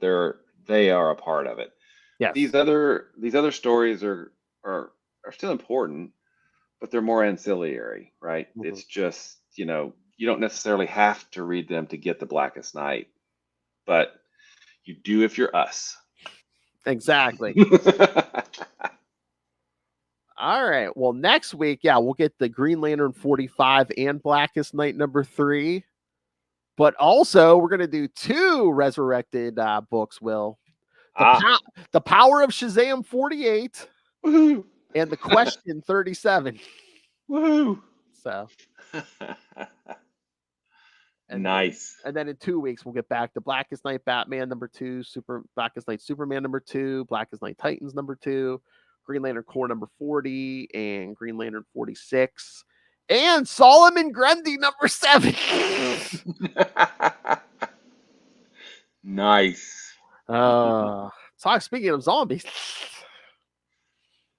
they are a part of it. Yes. These other stories are still important, but they're more ancillary, right? Mhm. It's just, you don't necessarily have to read them to get the Blackest Night, but you do if you're us. Exactly. All right. Well, next week, we'll get the Green Lantern 45 and Blackest Night number 3. But also, we're going to do 2 resurrected books, Will. The Power of Shazam 48 Woohoo! And the Question 37. Woohoo! So. Nice. And then in 2 weeks, we'll get back to Blackest Night Batman number 2, Blackest Night Superman number 2, Blackest Night Titans number 2, Green Lantern Corps number 40, and Green Lantern 46, and Solomon Grundy number 7. Nice. Speaking of zombies,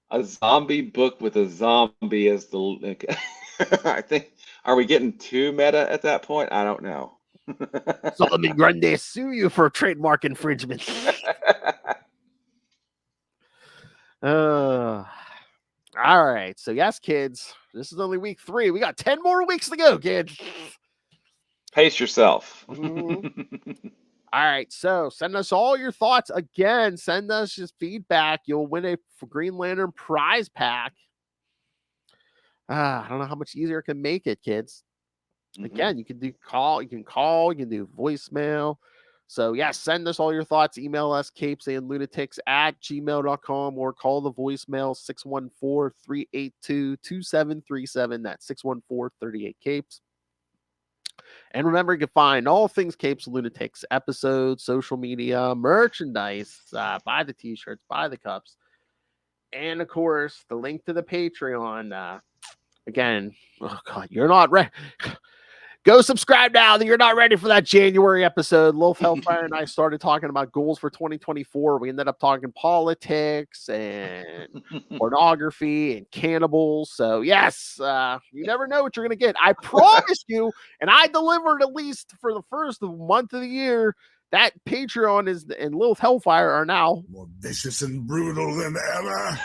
a zombie book with a zombie as the. I think. Are we getting too meta at that point? I don't know. Solomon Grundy sue you for trademark infringement. All right. So yes, kids, this is only week 3. We got 10 more weeks to go, kids. Pace yourself. Mm-hmm. All right. So send us all your thoughts. Again, send us just feedback. You'll win a Green Lantern prize pack. I don't know how much easier it can make it, kids. Mm-hmm. Again, you can do call, you can do voicemail. So, yes, send us all your thoughts. Email us, CapesandLunatics@gmail.com, or call the voicemail 614-382-2737. That's 614-38-CAPES. And remember, you can find all things Capes and Lunatics, episodes, social media, merchandise, buy the t-shirts, buy the cups, and, of course, the link to the Patreon. Again, oh, God, you're not ready. Go subscribe now that you're not ready for that January episode. Lilith Hellfire and I started talking about goals for 2024. We ended up talking politics and pornography and cannibals. So, yes, you never know what you're going to get. I promise you, and I delivered at least for the first month of the year, that Patreon is and Lilith Hellfire are now more vicious and brutal than ever.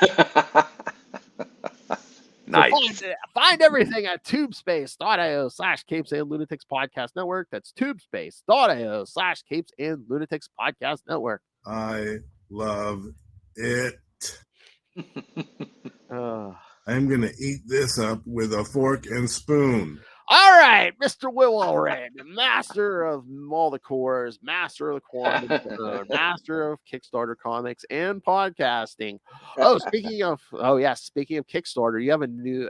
Nice. So find everything at tubespace.io/Capes and Lunatics Podcast Network. That's tubespace.io/Capes and Lunatics Podcast Network. I love it. Uh, I'm going to eat this up with a fork and spoon. all right, Mr. Will Allred, master of all the cores, master of the quantum zone, master of Kickstarter comics and podcasting. Oh, speaking of Kickstarter, you have a new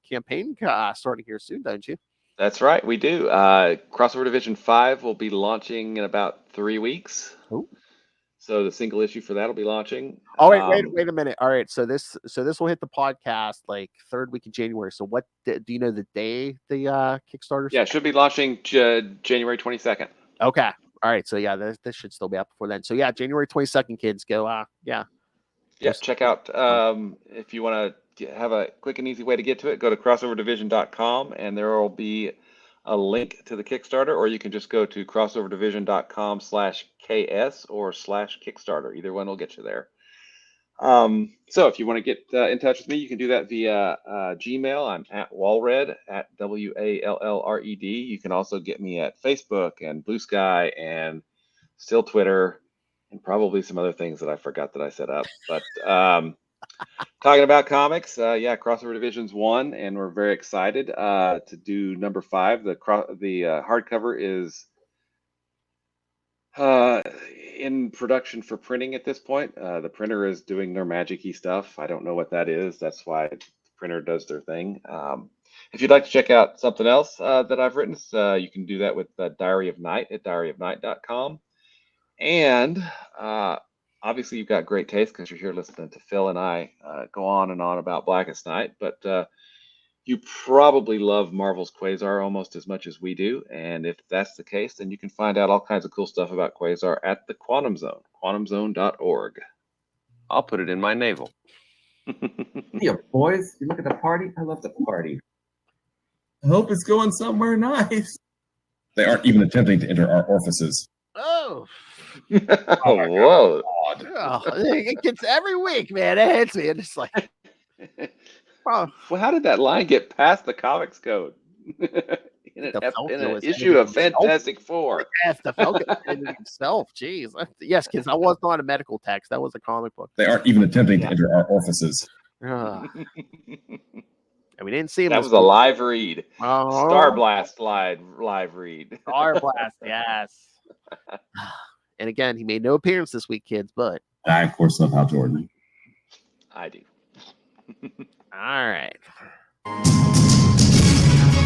campaign starting here soon, don't you? That's right, we do. Crossover Division 5 will be launching in about 3 weeks. Oh. So the single issue for that will be launching. Oh, wait a minute. All right, so this will hit the podcast like third week of January. So what do you know the day the Kickstarter? Yeah, it should be launching January 22nd. Okay. All right. So yeah, this should still be up before then. So yeah, January 22nd, kids, go. Yeah, check out if you want to have a quick and easy way to get to it, go to crossoverdivision.com and there will be a link to the Kickstarter, or you can just go to crossoverdivision.com/KS or /Kickstarter. Either one will get you there. So if you want to get in touch with me, you can do that via Gmail. I'm at Wallred, at WALLRED. You can also get me at Facebook and Blue Sky and still Twitter and probably some other things that I forgot that I set up. But talking about comics, Crossover Division's 1, and we're very excited to do number 5. The hardcover is in production for printing at this point. The printer is doing their magic-y stuff. I don't know what that is. That's why the printer does their thing. If you'd like to check out something else that I've written, you can do that with Diary of Night at diaryofnight.com. And obviously, you've got great taste because you're here listening to Phil and I go on and on about Blackest Night. But you probably love Marvel's Quasar almost as much as we do. And if that's the case, then you can find out all kinds of cool stuff about Quasar at the Quantum Zone, quantumzone.org. I'll put it in my navel. Hey, boys, you look at the party. I love the party. I hope it's going somewhere nice. They aren't even attempting to enter our orifices. Oh. Oh, whoa. Oh, it gets every week, man. It hits me. It's like, well, how did that line get past the comics code? in an issue of Fantastic Four. Yes, the Falcon himself. Jeez. Yes, kids, that was not a medical text. That was a comic book. They aren't even attempting to enter our orifices. And we didn't see him. That was a live read. Oh. Star Blast live read. Star Blast, yes. And again, he made no appearance this week, kids, but I, of course, love Hal Jordan. I do. All right.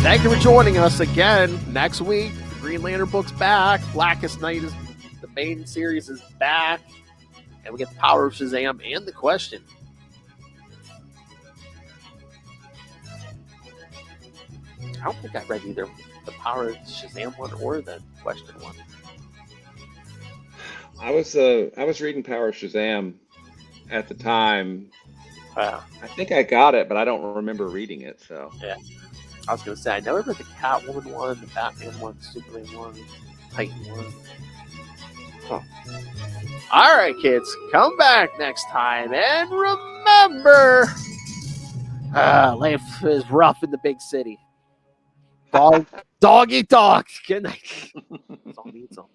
Thank you for joining us again. Next week, the Green Lantern book's back. Blackest Night is the main series is back. And we get the Power of Shazam and the Question. I don't think I read either the Power of Shazam one or the Question one. I was reading Power of Shazam at the time. Wow. I think I got it, but I don't remember reading it. So yeah, I was gonna say I never read the Catwoman one, the Batman one, the Superman one, Titan one. Huh. All right, kids, come back next time and remember, life is rough in the big city. Dog eat dog. Good night. Zombie eat zombie.